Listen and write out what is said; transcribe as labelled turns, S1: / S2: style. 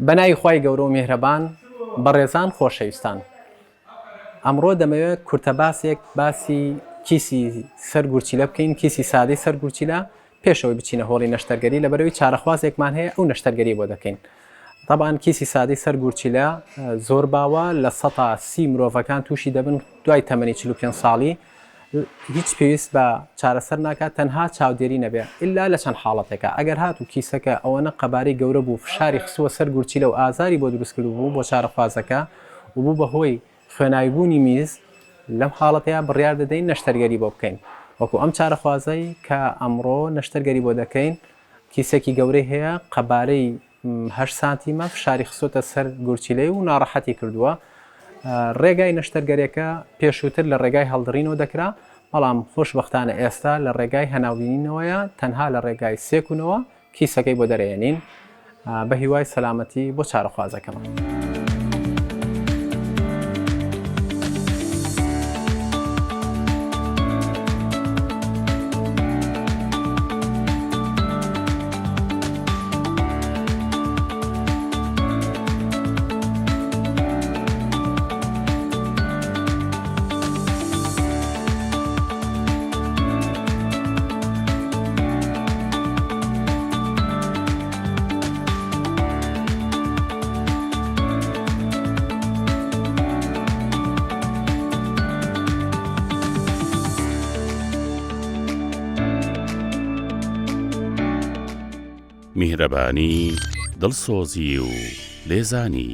S1: بەناوی خوای گەورە و میهرەبان بەڕێزان خۆشەویستان ئەمڕۆ دەمەوێت کورتەباسێک باسی کیسی سەرگورچیلە بکەین کیسی سادەی سەرگورچیلە پێشەوەی بچینە هۆڵی نەشتەرگەری لەبەرەوەی چارەخوازێکمان هەیە ئەو نەشتەرگەری بۆ دەکەین. طبعاً کیسی سادەی سەرگورچیلە زۆر باوە لە 130 مرۆڤەکان تووشی دەبن دوای تەمەنی 45 ساڵی هیچ پێویست بە چارەسەر ناکات تەنها چاودێری نەبێ ئللا لە چەند حاڵەتێکە ئەگەر هاتوو کیسەکە ئەوەنە قەبارەی گەورە بوو فشاری خستووە سەرگورچیلە و ئازاری بۆ دروستکرد بوو بۆ چارەخوازەکە و بوو بەهۆی خوێناویبوونی میز لەم حاڵەتەیە بڕیار دەدەین نەشتەرگەری بۆ بکەین وەکو ئەم چارەخوازەی کە ئەمڕۆ نەشتەرگەری بۆ دەکەین کیسێکی گەورەی هەیە قەبارەی 8 سانتیمە فشاری خستۆتە سەر گورچیلەی و ناڕەحەتی کردووە ڕێگای نەشتەرگەریەکە پێشووتر لە ڕێگای هەڵدڕینەوە دەکرا بەڵام خۆشبەختانە ئێستا لە ڕێگای هەناوبینینەوەیە تەنها لە ڕێگای سێکونەوە کیسەکەی بۆ دەرێنین بە هیوای سەلامەتی بۆ چارەخوازەکەمان.
S2: میهرەبانی دڵسۆزی و لێزانی